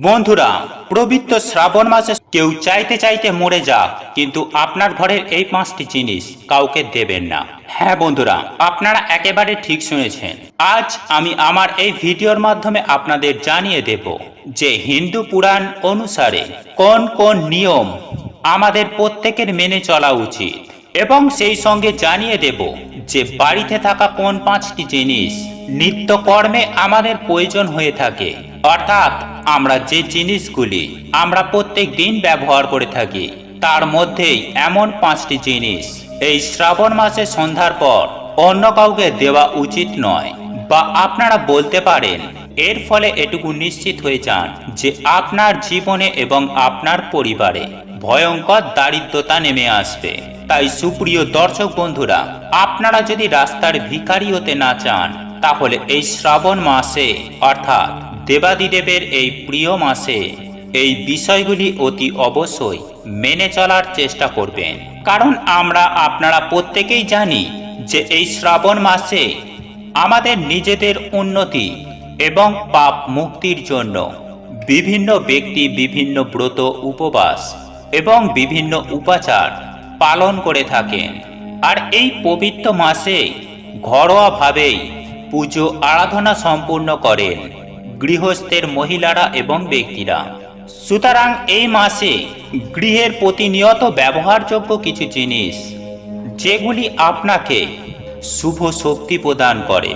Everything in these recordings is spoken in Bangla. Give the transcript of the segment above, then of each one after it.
বন্ধুরা, পবিত্র শ্রাবণ মাসে কেউ চাইতে চাইতে মরে যাক, কিন্তু আপনার ঘরের এই 5টি জিনিস কাউকে দেবেন না। হ্যাঁ বন্ধুরা, আপনারা একেবারে ঠিক শুনেছেন। আজ আমি আমার এই ভিডিওর মাধ্যমে আপনাদের জানিয়ে দেব যে হিন্দু পুরাণ অনুসারে কোন কোন নিয়ম আমাদের প্রত্যেকের মেনে চলা উচিত, এবং সেই সঙ্গে জানিয়ে দেব যে বাড়িতে থাকা কোন 5টি জিনিস নিত্যকর্মে আমাদের প্রয়োজন হয়ে থাকে, অর্থাৎ আমরা যে জিনিসগুলি আমরা প্রত্যেক দিন ব্যবহার করে থাকি তার মধ্যেই এমন 5টি জিনিস এই শ্রাবণ মাসে সন্ধ্যার পর অন্য কাউকে দেওয়া উচিত নয়। বা আপনারা বলতে পারেন, এর ফলে এটুকু নিশ্চিত হয়ে যান যে আপনার জীবনে এবং আপনার পরিবারে ভয়ঙ্কর দারিদ্রতা নেমে আসবে। তাই সুপ্রিয় দর্শক বন্ধুরা, আপনারা যদি রাস্তার ভিখারি হতে না চান, তাহলে এই শ্রাবণ মাসে অর্থাৎ দেবাদিদেবের এই প্রিয় মাসে এই বিষয়গুলি অতি অবশ্যই মেনে চলার চেষ্টা করবেন। কারণ আপনারা প্রত্যেকেই জানি যে এই শ্রাবণ মাসে আমাদের নিজেদের উন্নতি এবং পাপ মুক্তির জন্য বিভিন্ন ব্যক্তি বিভিন্ন ব্রত, উপবাস এবং বিভিন্ন উপাচার পালন করে থাকেন। আর এই পবিত্র মাসে ঘরোয়াভাবেই পুজো আরাধনা সম্পূর্ণ করেন গৃহস্থের মহিলারা এবং ব্যক্তিরা। সুতরাং এই মাসে গৃহের প্রতিনিয়ত ব্যবহারযোগ্য কিছু জিনিস, যেগুলি আপনাকে শুভ শক্তি প্রদান করে,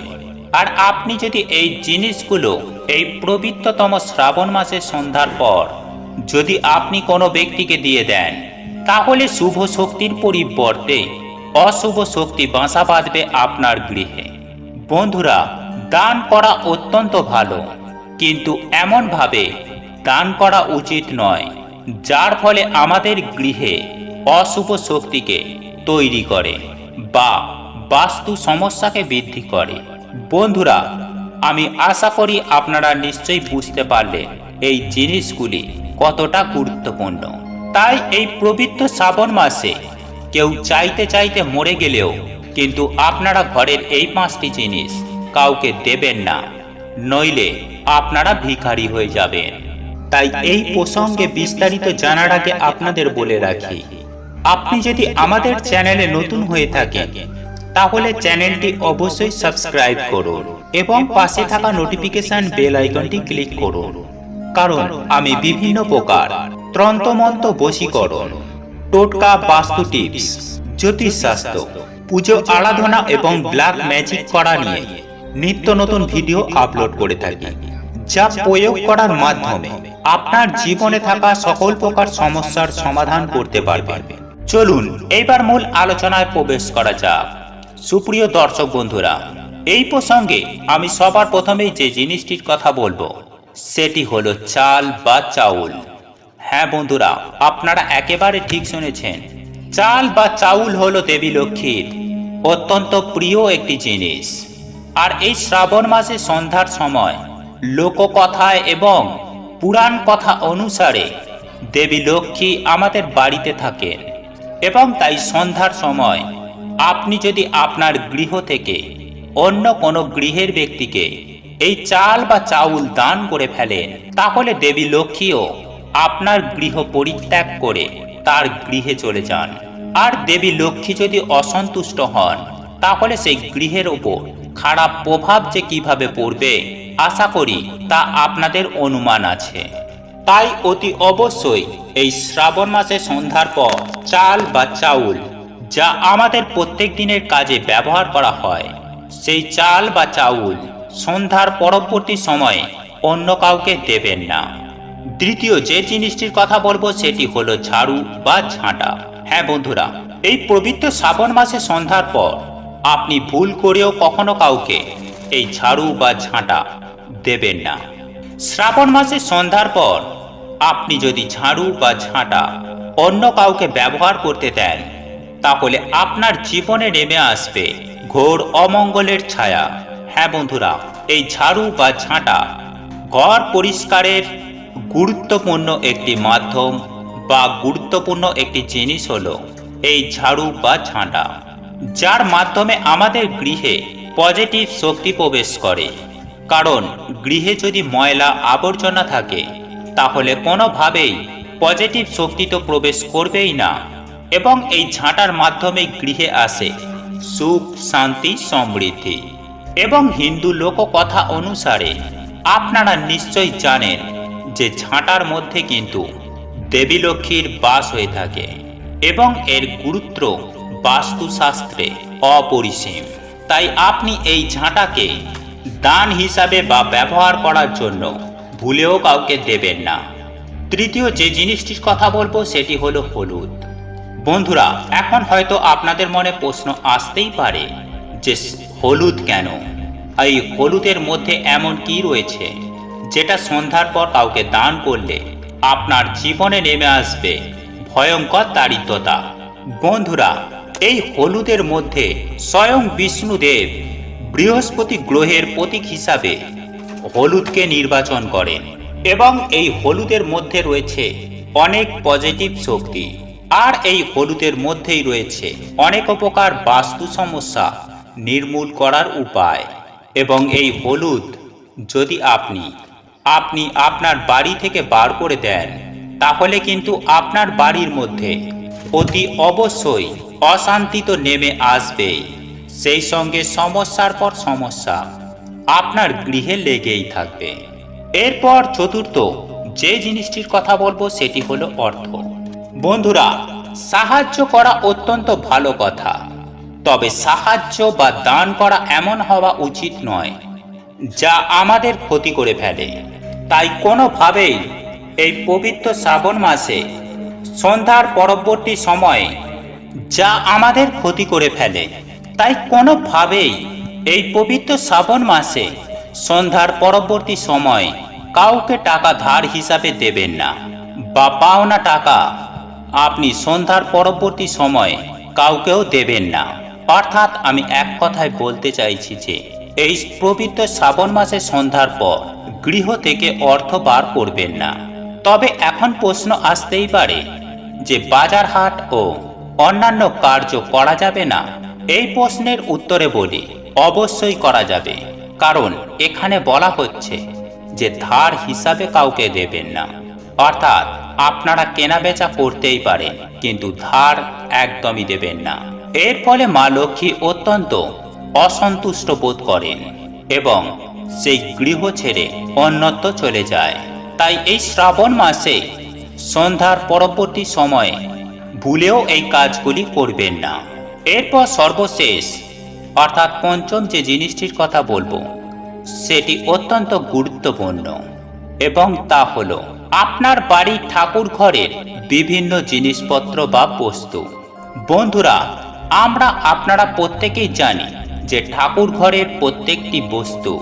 আর আপনি যদি এই জিনিসগুলো এই পবিত্রতম শ্রাবণ মাসের সন্ধ্যার পর যদি আপনি কোনো ব্যক্তিকে দিয়ে দেন, তাহলে শুভ শক্তির পরিবর্তে অশুভ শক্তি বাসা বাঁধবে আপনার গৃহে। বন্ধুরা, দান করা অত্যন্ত ভালো, কিন্তু এমনভাবে দান করা উচিত নয় যার ফলে আমাদের গৃহে অশুভ শক্তিকে তৈরি করে বা বাস্তু সমস্যাকে বৃদ্ধি করে। বন্ধুরা, আমি আশা করি আপনারা নিশ্চয়ই বুঝতে পারলেন এই জিনিসগুলি কতটা গুরুত্বপূর্ণ। তাই এই পবিত্র শ্রাবণ মাসে কেউ চাইতে চাইতে মরে গেলেও কিন্তু আপনারা ঘরের এই 5টি জিনিস কাউকে দেবেন না, নইলে আপনারা ভিখারি হয়ে যাবেন। তাই এই প্রসঙ্গে বিস্তারিত জানার আগে আপনাদের বলে রাখি, আপনি যদি আমাদের চ্যানেলে নতুন হয়ে থাকেন, তাহলে চ্যানেলটি অবশ্যই সাবস্ক্রাইব করুন এবং পাশে থাকা নোটিফিকেশন বেল আইকনটি ক্লিক করুন। কারণ আমি বিভিন্ন প্রকার তন্ত্রমন্ত্র, বশীকরণ, টোটকা, বাস্তু টিপস, জ্যোতিষশাস্ত্র, পুজো আরাধনা এবং ব্ল্যাক ম্যাজিক করা নিয়ে নিত্য নতুন ভিডিও আপলোড করে থাকি, যা প্রয়োগ করার মাধ্যমে আপনার জীবনে থাকা সকল প্রকার সমস্যার সমাধান করতে পারবেন। চলুন এইবার মূল আলোচনায় প্রবেশ করা যাক। সুপ্রিয় দর্শক বন্ধুরা, এই প্রসঙ্গে আমি সবার প্রথমেই যে জিনিসটির কথা বলবো সেটি হলো চাল বা চাউল। হ্যাঁ বন্ধুরা, আপনারা একেবারে ঠিক শুনেছেন। চাল বা চাউল হলো দেবী লক্ষ্মীর অত্যন্ত প্রিয় একটি জিনিস। আর এই শ্রাবণ মাসে সন্ধ্যার সময় লোককথায় এবং পুরাণ কথা অনুসারে দেবী লক্ষ্মী আমাদের বাড়িতে থাকেন, এবং তাই সন্ধ্যার সময় আপনি যদি আপনার গৃহ থেকে অন্য কোনো গৃহের ব্যক্তিকে এই চাল বা চাউল দান করে ফেলেন, তাহলে দেবী লক্ষ্মীও আপনার গৃহ পরিত্যাগ করে তার গৃহে চলে যান। আর দেবী লক্ষ্মী যদি অসন্তুষ্ট হন, তাহলে সেই গৃহের উপর খারাপ প্রভাব যে কিভাবে পড়বে আশা করি তা আপনাদের অনুমান আছে। তাই অতি অবশ্যই এই শ্রাবণ মাসে সন্ধ্যার পর চাল বা চাউল, যা আমাদের প্রত্যেক দিনের কাজে ব্যবহার করা হয়, সেই চাল বা চাউল সন্ধ্যার পরবর্তী সময়ে অন্য কাউকে দেবেন না। দ্বিতীয় যে জিনিসটির কথা বলবো সেটি হলো ঝাড়ু বা ঝাঁটা। হ্যাঁ বন্ধুরা, এই পবিত্র শ্রাবণ মাসে সন্ধ্যার পর আপনি ভুল করেও কখনো কাউকে এই ঝাড়ু বা ঝাঁটা দেবেন না। শ্রাবণ মাসে সন্ধ্যার পর আপনি যদি ঝাড়ু বা ঝাঁটা অন্য কাউকে ব্যবহার করতে দেন, তাহলে আপনার জীবনে নেমে আসবে ঘোর অমঙ্গলের ছায়া। হ্যাঁ বন্ধুরা, এই ঝাড়ু বা ঝাঁটা ঘর পরিষ্কারের গুরুত্বপূর্ণ একটি মাধ্যম বা গুরুত্বপূর্ণ একটি জিনিস হলো এই ঝাড়ু বা ঝাঁটা, যার মাধ্যমে আমাদের গৃহে পজিটিভ শক্তি প্রবেশ করে। কারণ গৃহে যদি ময়লা আবর্জনা থাকে, তাহলে কোনোভাবেই পজিটিভ শক্তি তো প্রবেশ করবেই না এবং এই ঝাঁটার মাধ্যমে গৃহে আসে সুখ, শান্তি, সমৃদ্ধি। এবং হিন্দু লোককথা অনুসারে আপনারা নিশ্চয়ই জানেন যে ঝাঁটার মধ্যে কিন্তু দেবী লক্ষ্মীর বাস হয়ে থাকে এবং এর গুরুত্ব বাস্তুশাস্ত্রে অপরিসীম। তাই আপনি এই ঝাঁটাকে দান হিসাবে বা ব্যবহার করার জন্য ভুলেও কাউকে দেবেন না। তৃতীয় যে জিনিসটির কথা বলবো সেটি হলো হলুদ। বন্ধুরা, এখন হয়তো আপনাদের মনে প্রশ্ন আসতেই পারে যে হলুদ কেন? এই হলুদের মধ্যে এমন কি রয়েছে যেটা সন্ধ্যার পর কাউকে দান করলে আপনার জীবনে নেমে আসবে ভয়ঙ্কর দারিদ্রতা? বন্ধুরা, এই হলুদের মধ্যে স্বয়ং বিষ্ণুদেব বৃহস্পতি গ্রহের প্রতীক হিসাবে হলুদকে নির্বাচন করেন এবং এই হলুদের মধ্যে রয়েছে অনেক পজিটিভ শক্তি। আর এই হলুদের মধ্যেই রয়েছে অনেক প্রকার বাস্তু সমস্যা নির্মূল করার উপায়। এবং এই হলুদ যদি আপনি আপনার বাড়ি থেকে বার করে দেন তাহলে কিন্তু আপনার বাড়ির মধ্যে অতি অবশ্যই অশান্তি তো নেমে আসবেই, সেই সঙ্গে সমস্যার পর সমস্যা আপনার গৃহে লেগেই থাকবে। এরপর চতুর্থ যে জিনিসটির কথা বলবো সেটি হলো অর্থ। বন্ধুরা, সাহায্য করা অত্যন্ত ভালো কথা, তবে সাহায্য বা দান করা এমন হওয়া উচিত নয় যা আমাদের ক্ষতি করে ফেলে। তাই কোনোভাবেই এই পবিত্র শ্রাবণ মাসে সন্ধ্যার পরবর্তী সময়ে যা আমাদের ক্ষতি করে ফেলে, তাই কোনোভাবেই এই পবিত্র শ্রাবণ মাসে সন্ধ্যার পরবর্তী সময়ে কাউকে টাকা ধার হিসাবে দেবেন না বা পাওনা টাকা আপনি সন্ধ্যার পরবর্তী সময়ে কাউকেও দেবেন না। অর্থাৎ আমি এক কথায় বলতে চাইছি যে এই পবিত্র শ্রাবণ মাসে সন্ধ্যার পর গৃহ থেকে অর্থ বার করবেন না। তবে এখন প্রশ্ন আসতেই পারে যে বাজার হাট ও অন্যান্য কার্য করা যাবে না? এই প্রশ্নের উত্তরে বলি অবশ্যই করা যাবে, কারণ এখানে বলা হচ্ছে যে ধার হিসাবে কাউকে দেবেন না। অর্থাৎ আপনারা কেনাবেচা করতেই পারেন কিন্তু ধার একদমই দেবেন না। এর ফলে মা লক্ষ্মী অত্যন্ত অসন্তুষ্ট বোধ করেন এবং সেই গৃহ ছেড়ে অন্যত্র চলে যায়। তাই এই শ্রাবণ মাসে সন্ধ্যার পরবর্তী সময়ে ভুলেও এই কাজগুলি করবেন না। এরপর সর্বশেষ অর্থাৎ পঞ্চম যে জিনিসটির কথা বলবো সেটি অত্যন্ত গুরুত্বপূর্ণ এবং তা হলো আপনার বাড়ির ঠাকুর ঘরের বিভিন্ন জিনিসপত্র বা বস্তু। বন্ধুরা, আপনারা প্রত্যেকেই জানি যে ঠাকুর ঘরের প্রত্যেকটি বস্তু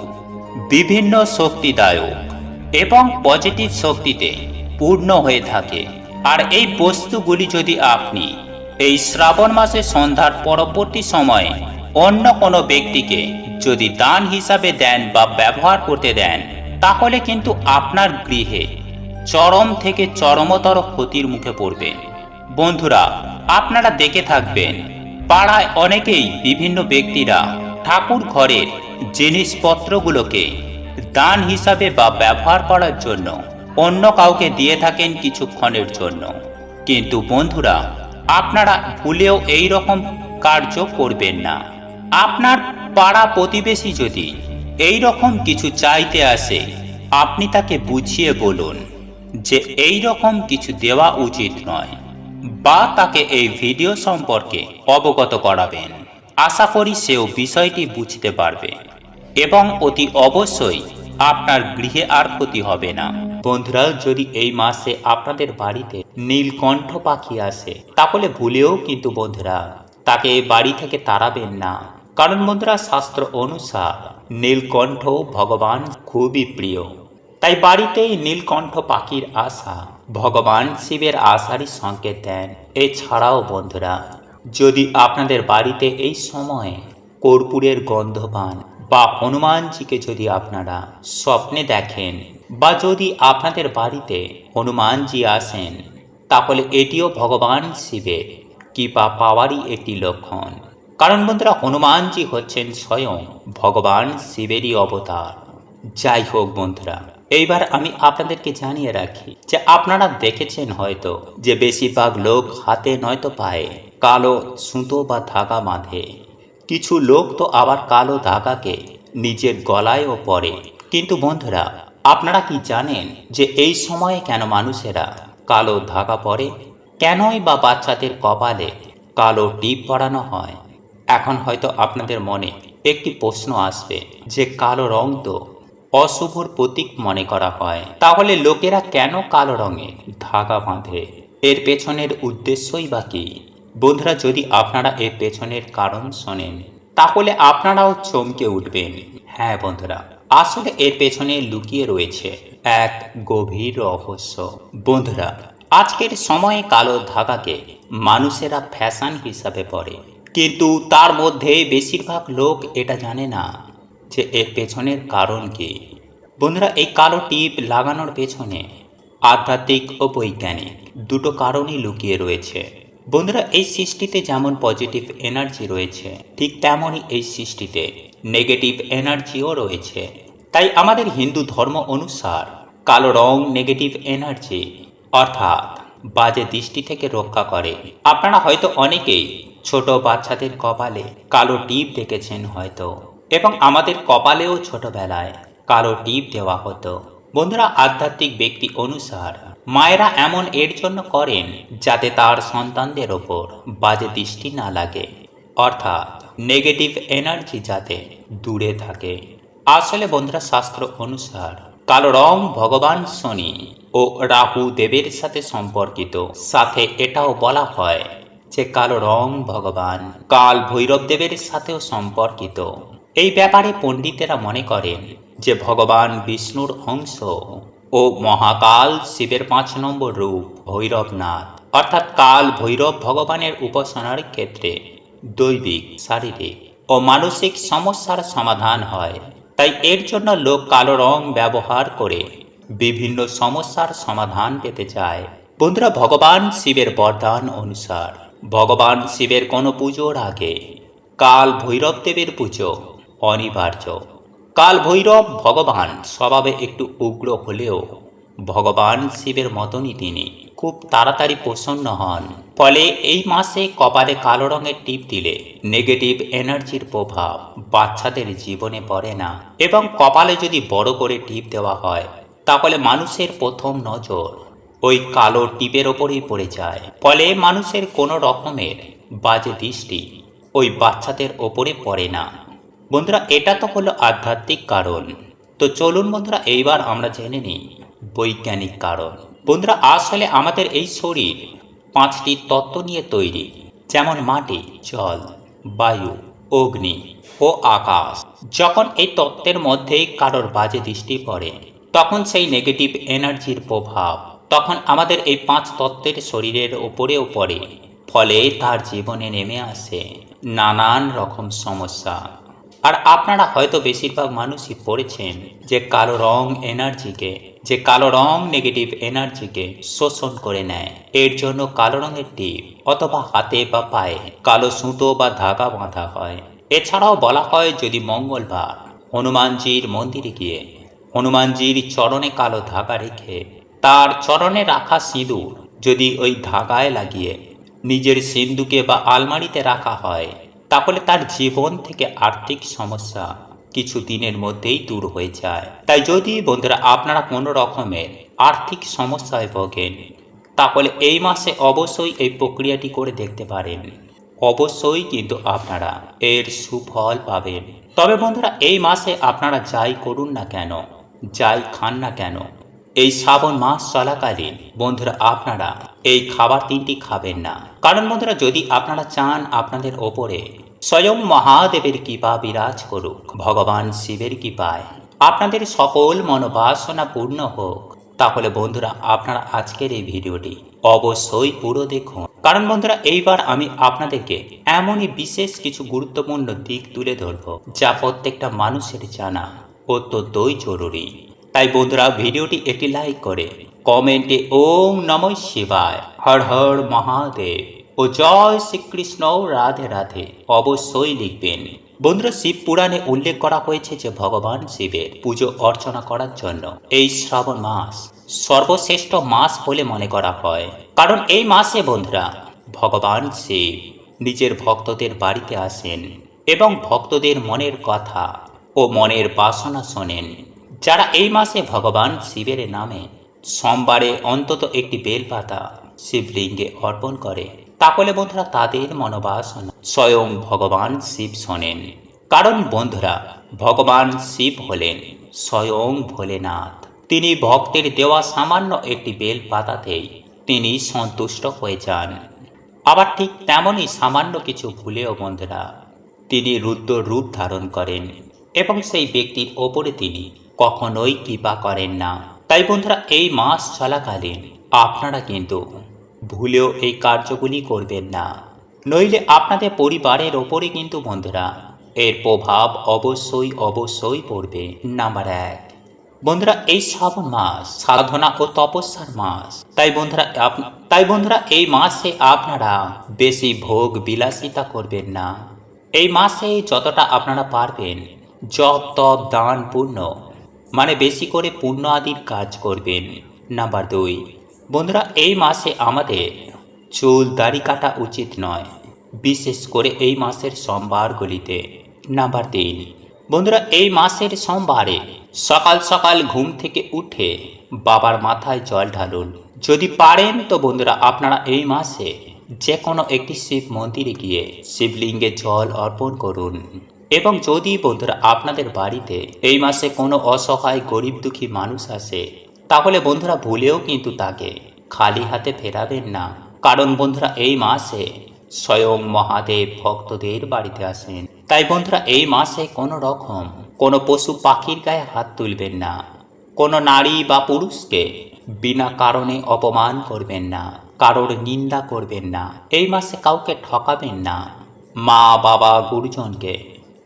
বিভিন্ন শক্তিদায়ক এবং পজিটিভ শক্তিতে পূর্ণ হয়ে থাকে। আর এই বস্তুগুলি যদি আপনি এই শ্রাবণ মাসে সন্ধ্যার পরবর্তী সময়ে অন্য কোনো ব্যক্তিকে যদি দান হিসাবে দেন বা ব্যবহার করতে দেন তাহলে কিন্তু আপনার গৃহে চরম থেকে চরমতর ক্ষতির মুখে পড়বেন। বন্ধুরা, আপনারা দেখে থাকবেন পাড়ায় অনেকেই বিভিন্ন ব্যক্তিরা ঠাকুর ঘরের জিনিসপত্রগুলোকে দান হিসাবে বা ব্যবহার করার জন্য অন্য কাউকে দিয়ে থাকেন কিছুক্ষণের জন্য। কিন্তু বন্ধুরা, আপনারা ভুলেও এই রকম কার্য করবেন না। আপনার পাড়া প্রতিবেশী যদি এই রকম কিছু চাইতে আসে আপনি তাকে বুঝিয়ে বলুন যে এই রকম কিছু দেওয়া উচিত নয় বা তাকে এই ভিডিও সম্পর্কে অবগত করাবেন। আশা করি সেও বিষয়টি বুঝতে পারবে এবং অতি অবশ্যই আপনার গৃহে আর ক্ষতি হবে না। বন্ধুরা, যদি এই মাসে আপনাদের বাড়িতে নীলকণ্ঠ পাখি আসে তাহলে ভুলেও কিন্তু বন্ধুরা তাকে বাড়ি থেকে তাড়াবেন না, কারণ বন্ধুরা শাস্ত্র অনুসার নীলকণ্ঠ ভগবান খুবই প্রিয়। তাই বাড়িতেই নীলকণ্ঠ পাখির আসা ভগবান শিবের আসারই সংকেত দেন। এছাড়াও বন্ধুরা, যদি আপনাদের বাড়িতে এই সময়ে কর্পূরের গন্ধ পান বা হনুমানজিকে যদি আপনারা স্বপ্নে দেখেন বা যদি আপনাদের বাড়িতে হনুমানজি আসেন তাহলে এটিও ভগবান শিবের কৃপা পাওয়ারই একটি লক্ষণ। কারণ বন্ধুরা হনুমানজি হচ্ছেন স্বয়ং ভগবান শিবেরই অবতার। যাই হোক বন্ধুরা, এইবার আমি আপনাদেরকে জানিয়ে রাখি যে আপনারা দেখেছেন হয়তো যে বেশিরভাগ লোক হাতে নয়তো পায়ে কালো সুতো বা ধাগা বাঁধে। কিছু লোক তো আবার কালো ধাগাকে নিজের গলায়ও পরে। কিন্তু বন্ধুরা, আপনারা কি জানেন যে এই সময়ে কেন মানুষেরা কালো ধাগা পরে? কেনই বা বাচ্চাদের কপালে কালো টিপ পরানো হয়? এখন হয়তো আপনাদের মনে একটি প্রশ্ন আসবে যে কালো রং তো অশুভর প্রতীক মনে করা হয়, তাহলে লোকেরা কেন কালো রঙের ধাগা বাঁধে? এর পেছনের উদ্দেশ্যই বা কি? বন্ধুরা, যদি আপনারা এর পেছনের কারণ শোনেন তাহলে আপনারাও চমকে উঠবেন। হ্যাঁ বন্ধুরা, আসলে এর পেছনে লুকিয়ে রয়েছে এক গভীর রহস্য। বন্ধুরা, আজকের সময়ে কালো ধাগাকে মানুষেরা ফ্যাশন হিসাবে পরে, কিন্তু তার মধ্যে বেশিরভাগ লোক এটা জানে না যে এর পেছনের কারণ কি। বন্ধুরা, এই কালো টিপ লাগানোর পেছনে আধ্যাত্মিক ও বৈজ্ঞানিক দুটো কারণই লুকিয়ে রয়েছে। বন্ধুরা, এই সৃষ্টিতে যেমন পজিটিভ এনার্জি রয়েছে, ঠিক তেমনই এই সৃষ্টিতে নেগেটিভ এনার্জিও রয়েছে। তাই আমাদের হিন্দু ধর্ম অনুসার কালো রং নেগেটিভ এনার্জি অর্থাৎ বাজে দৃষ্টি থেকে রক্ষা করে। আপনারা হয়তো অনেকেই ছোট বাচ্চাদের কপালে কালো টিপ দেখেছেন হয়তো, এবং আমাদের কপালেও ছোটবেলায় কালো টিপ দেওয়া হতো। বন্ধুরা, আধ্যাত্মিক ব্যক্তি অনুসার মায়েরা এমন এর জন্য করেন যাতে তার সন্তানদের ওপর বাজে দৃষ্টি না লাগে, অর্থাৎ নেগেটিভ এনার্জি যাতে দূরে থাকে। আসলে বন্ধুরা, শাস্ত্র অনুসার কালো রং ভগবান শনি ও রাহু দেবের সাথে সম্পর্কিত। সাথে এটাও বলা হয় যে কালো রং ভগবান কাল ভৈরব দেবের সাথেও সম্পর্কিত। এই ব্যাপারে পণ্ডিতেরা মনে করেন যে ভগবান বিষ্ণুর অংশ ও মহাকাল শিবের 5 নম্বর রূপ ভৈরবনাথ, অর্থাৎ কাল ভৈরব ভগবানের উপাসনার ক্ষেত্রে দৈবিক, শারীরিক ও মানসিক সমস্যার সমাধান হয়। তাই এর জন্য লোক কালো রং ব্যবহার করে বিভিন্ন সমস্যার সমাধান পেতে চায়। বন্ধুরা, ভগবান শিবের বরদান অনুসার ভগবান শিবের কোনো পুজোর আগে কাল ভৈরব দেবের পুজো অনিবার্য। কাল ভৈরব ভগবান স্বভাবে একটু উগ্র হলেও ভগবান শিবের মতনই তিনি খুব তাড়াতাড়ি প্রসন্ন হন। ফলে এই মাসে কপালে কালো রঙের টিপ দিলে নেগেটিভ এনার্জির প্রভাব বাচ্চাদের জীবনে পড়ে না, এবং কপালে যদি বড় করে টিপ দেওয়া হয় তাহলে মানুষের প্রথম নজর ওই কালো টিপের ওপরেই পড়ে যায়। ফলে মানুষের কোনো রকমের বাজে দৃষ্টি ওই বাচ্চাদের ওপরে পড়ে না। বন্ধুরা, এটা তো হলো আধ্যাত্মিক কারণ। তো চলুন বন্ধুরা, এইবার আমরা জেনে নিই বৈজ্ঞানিক কারণ। বন্ধুরা, আসলে আমাদের এই শরীর 5টি তত্ত্ব নিয়ে তৈরি, যেমন মাটি, জল, বায়ু, অগ্নি ও আকাশ। যখন এই তত্ত্বের মধ্যেই কারোর বাজে দৃষ্টি পড়ে তখন সেই নেগেটিভ এনার্জির প্রভাব তখন আমাদের এই 5 তত্ত্বের শরীরের ওপরেও পড়ে। ফলে তার জীবনে নেমে আসে নানান রকম সমস্যা। আর আপনারা হয়তো বেশিরভাগ মানুষই পড়েছেন যে কালো রং এনার্জিকে, যে কালো রং নেগেটিভ এনার্জিকে শোষণ করে নেয়। এর জন্য কালো রঙের টিপ অথবা হাতে বা পায়ে কালো সুতো বা ধাগা বাঁধা হয়। এছাড়াও বলা হয় যদি মঙ্গলবার হনুমানজির মন্দিরে গিয়ে হনুমানজির চরণে কালো ধাগা রেখে তার চরণে রাখা সিঁদুর যদি ওই ধাগায় লাগিয়ে নিজের সিন্ধুকে বা আলমারিতে রাখা হয় তাহলে তার জীবন থেকে আর্থিক সমস্যা কিছু দিনের মধ্যেই দূর হয়ে যায়। তাই যদি বন্ধুরা আপনারা কোনো রকমের আর্থিক সমস্যায় ভোগেন তাহলে এই মাসে অবশ্যই এই প্রক্রিয়াটি করে দেখতে পারেন। অবশ্যই কিন্তু আপনারা এর সুফল পাবেন। তবে বন্ধুরা, এই মাসে আপনারা যাই করুন না কেন, যাই খান না কেন, এই শ্রাবণ মাস চলাকালীন বন্ধুরা আপনারা এই খাবার 3টি খাবেন না। কারণ বন্ধুরা, যদি আপনারা চান আপনাদের ওপরে স্বয়ং মহাদেবের কৃপা বিরাজ করুক, ভগবান শিবের কৃপায় আপনাদের সকল মনোবাসনা পূর্ণ হোক, তাহলে বন্ধুরা আপনারা আজকের এই ভিডিওটি অবশ্যই পুরো দেখুন। কারণ বন্ধুরা, এইবার আমি আপনাদেরকে এমনই বিশেষ কিছু গুরুত্বপূর্ণ দিক তুলে ধরব যা প্রত্যেকটা মানুষের জানা অত্যন্তই জরুরি। তাই বন্ধুরা, ভিডিওটি একটি লাইক করে কমেন্টে ওম নমঃ শিবায়, হর হর মহাদেব ও জয় শ্রীকৃষ্ণ, রাধে রাধে অবশ্যই লিখবেন। বন্ধুরা, শিব পুরাণে উল্লেখ করা হয়েছে যে ভগবান শিবের পুজো অর্চনা করার জন্য এই শ্রাবণ মাস সর্বশ্রেষ্ঠ মাস বলে মনে করা হয়। কারণ এই মাসে বন্ধুরা ভগবান শিব নিজের ভক্তদের বাড়িতে আসেন এবং ভক্তদের মনের কথা ও মনের বাসনা শোনেন। যারা এই মাসে ভগবান শিবের নামে সোমবারে অন্তত একটি বেলপাতা শিবলিঙ্গে অর্পণ করে, তাহলে বন্ধুরা তাদের মনোবাসনা স্বয়ং ভগবান শিব শোনেন। কারণ বন্ধুরা ভগবান শিব হলেন স্বয়ং ভোলেনাথ। তিনি ভক্তের দেওয়া সামান্য একটি বেল পাতাতেই তিনি সন্তুষ্ট হয়ে যান। আবার ঠিক তেমনই সামান্য কিছু ভুলেও বন্ধুরা তিনি রুদ্র রূপ ধারণ করেন এবং সেই ব্যক্তির ওপরে তিনি কখনোই কৃপা করেন না। তাই বন্ধুরা এই মাস চলাকালীন আপনারা কিন্তু ভুলেও এই কার্যগুলি করবেন না, নইলে আপনাদের পরিবারের ওপরে কিন্তু বন্ধুরা এর প্রভাব অবশ্যই পড়বে। নাম্বার 1, বন্ধুরা এই শ্রাবণ মাস সাধনা ও তপস্যার মাস। তাই বন্ধুরা এই মাসে আপনারা বেশি ভোগ বিলাসিতা করবেন না। এই মাসে যতটা আপনারা পারবেন জপ তপ দান পুণ্য মানে বেশি করে পুণ্য আদির কাজ করবেন। নাম্বার 2, বন্ধুরা এই মাসে আমাদের চুল দাড়ি কাটা উচিত নয়, বিশেষ করে এই মাসের সোমবারগুলিতে। নাম্বার 3, বন্ধুরা এই মাসের সোমবারে সকাল সকাল ঘুম থেকে উঠে বাবার মাথায় জল ঢালুন। যদি পারেন তো বন্ধুরা আপনারা এই মাসে যে কোনো একটি শিব মন্দিরে গিয়ে শিবলিঙ্গে জল অর্পণ করুন। এবং যদি বন্ধুরা আপনাদের বাড়িতে এই মাসে কোনো অসহায় গরিব দুঃখী মানুষ আসে, তাহলে বন্ধুরা ভুলেও কিন্তু তাকে খালি হাতে ফেরাবেন না। কারণ বন্ধুরা এই মাসে স্বয়ং মহাদেব ভক্তদের বাড়িতে আসেন। তাই বন্ধুরা এই মাসে কোনো পশু পাখির গায়ে হাত তুলবেন না, কোনো নারী বা পুরুষকে বিনা কারণে অপমান করবেন না, কারোর নিন্দা করবেন না, এই মাসে কাউকে ঠকাবেন না, মা বাবা গুরুজনকে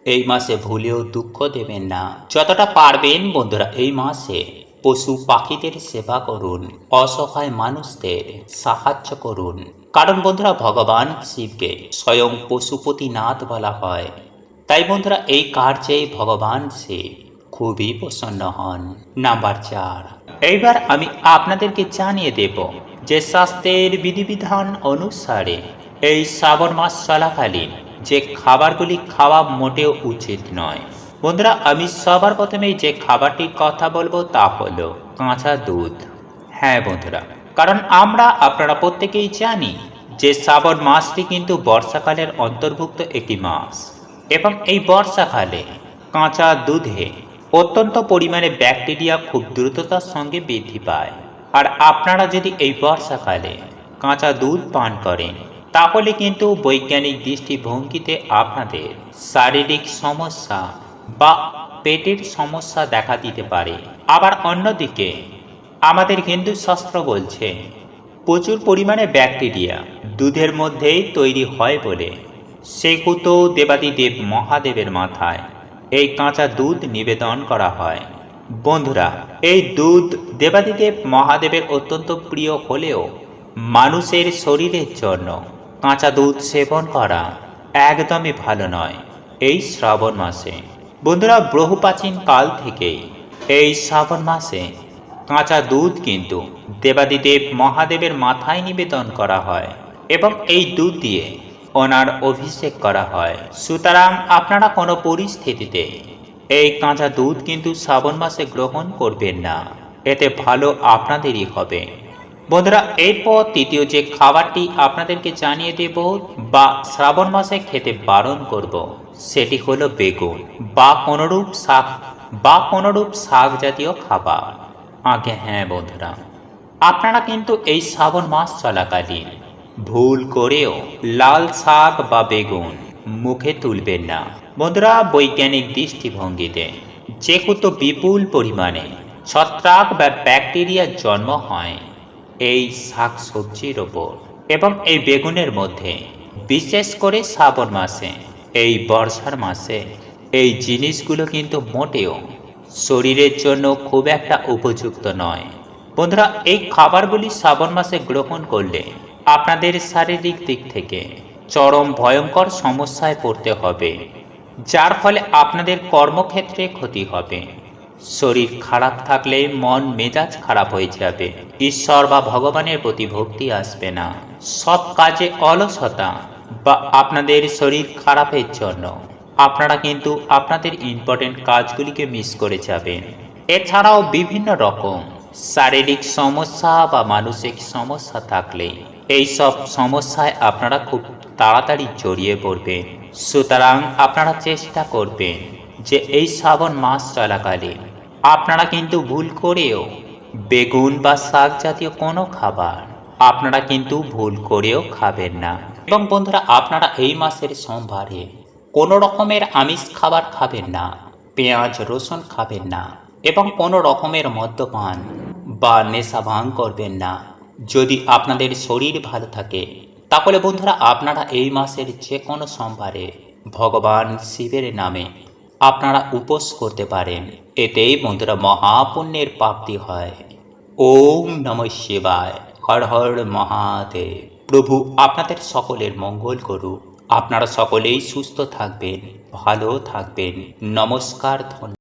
এই মাসে ভুলেও দুঃখ দেবেন না। যতটা পারবেন বন্ধুরা এই মাসে পশু পাখিদের সেবা করুন, অসহায় মানুষদের সাহায্য করুন। কারণ বন্ধুরা ভগবান শিবকে স্বয়ং পশুপতিনাথ বলা হয়। তাই বন্ধুরা এই কার্যে ভগবান শিব খুবই প্রসন্ন হন। নাম্বার 4, এইবার আমি আপনাদেরকে জানিয়ে দেব যে শাস্ত্রের বিধিবিধান অনুসারে এই শ্রাবণ মাস চলাকালীন যে খাবারগুলি খাওয়া মোটেও উচিত নয়। বন্ধুরা আমি সবার প্রথমেই যে খাবারটির কথা বলবো তা হলো কাঁচা দুধ। হ্যাঁ বন্ধুরা, কারণ আপনারা প্রত্যেকেই জানি যে শ্রাবণ মাসটি কিন্তু বর্ষাকালের অন্তর্ভুক্ত একটি মাস এবং এই বর্ষাকালে কাঁচা দুধে অত্যন্ত পরিমাণে ব্যাকটেরিয়া খুব দ্রুততার সঙ্গে বৃদ্ধি পায়। আর আপনারা যদি এই বর্ষাকালে কাঁচা দুধ পান করেন, তাহলে কিন্তু বৈজ্ঞানিক দৃষ্টিভঙ্গিতে আপনাদের শারীরিক সমস্যা বা পেটের সমস্যা দেখা দিতে পারে। আবার অন্যদিকে আমাদের হিন্দু শাস্ত্র বলছে প্রচুর পরিমাণে ব্যাকটেরিয়া দুধের মধ্যেই তৈরি হয় বলে সেহেতু দেবাদিদেব মহাদেবের মাথায় এই কাঁচা দুধ নিবেদন করা হয়। বন্ধুরা এই দুধ দেবাদিদেব মহাদেবের অত্যন্ত প্রিয় হলেও মানুষের শরীরের জন্য কাঁচা দুধ সেবন করা একদমই ভালো নয় এই শ্রাবণ মাসে। বন্ধুরা বহু প্রাচীন কাল থেকেই এই শ্রাবণ মাসে কাঁচা দুধ কিন্তু দেবাদিদেব মহাদেবের মাথায় নিবেদন করা হয় এবং এই দুধ দিয়ে ওনার অভিষেক করা হয়। সুতরাং আপনারা কোনো পরিস্থিতিতে এই কাঁচা দুধ কিন্তু শ্রাবণ মাসে গ্রহণ করবেন না, এতে ভালো আপনাদেরই হবে। বন্ধুরা এরপর তৃতীয় যে খাবারটি আপনাদেরকে জানিয়ে দেব বা শ্রাবণ মাসে খেতে বারণ করব, সেটি হলো বেগুন বা কোনোরূপ শাক জাতীয় খাবার। আগে হ্যাঁ বন্ধুরা, আপনারা কিন্তু এই শ্রাবণ মাস চলাকালীন ভুল করেও লাল শাক বা বেগুন মুখে তুলবেন না। বন্ধুরা বৈজ্ঞানিক দৃষ্টিভঙ্গিতে যেহেতু বিপুল পরিমাণে ছত্রাক বা ব্যাকটেরিয়ার জন্ম হয় এই শাক সবজির ওপর এবং এই বেগুনের মধ্যে, বিশেষ করে শ্রাবণ মাসে এই বর্ষার মাসে এই জিনিসগুলো কিন্তু মোটেও শরীরের জন্য খুব একটা উপযুক্ত নয়। বন্ধুরা এই খাবারগুলি শ্রাবণ মাসে গ্রহণ করলে আপনাদের শারীরিক দিক থেকে চরম ভয়ঙ্কর সমস্যায় পড়তে হবে। যার ফলে আপনাদের কর্মক্ষেত্রে ক্ষতি হবে। শরীর খারাপ থাকলে মন মেজাজ খারাপ হয়ে যাবে, ঈশ্বর বা ভগবানের প্রতি ভক্তি আসবে না, সব কাজে অলসতা বা আপনাদের শরীর খারাপের জন্য আপনারা কিন্তু আপনাদের ইম্পর্টেন্ট কাজগুলিকে মিস করে যাবেন। এছাড়াও বিভিন্ন রকম শারীরিক সমস্যা বা মানসিক সমস্যা থাকলে এই সব সমস্যায় আপনারা খুব তাড়াতাড়ি জড়িয়ে পড়বেন। সুতরাং আপনারা চেষ্টা করবেন যে এই শ্রাবণ মাস চলাকালীন আপনারা কিন্তু ভুল করেও বেগুন বা শাক জাতীয় কোনো খাবার আপনারা কিন্তু ভুল করেও খাবেন না। এবং বন্ধুরা, আপনারা এই মাসের সোমবারে কোনো রকমের আমিষ খাবার খাবেন না, পেঁয়াজ রসুন খাবেন না এবং কোনো রকমের মদ্যপান বা নেশা ভাঙ করবেন না। যদি আপনাদের শরীর ভালো থাকে তাহলে বন্ধুরা আপনারা এই মাসের যে কোনো সোমবারে ভগবান শিবের নামে আপনারা উপোস করতে পারেন। এতেই বন্ধুরা মহাপুণ্যের প্রাপ্তি হয়। ওম নমঃ শিবায়। হর হর মহাদেব। প্রভু আপনাদের সকলের মঙ্গল করুক। আপনারা সকলেই সুস্থ থাকবেন, ভালো থাকবেন। নমস্কার, ধন্যবাদ।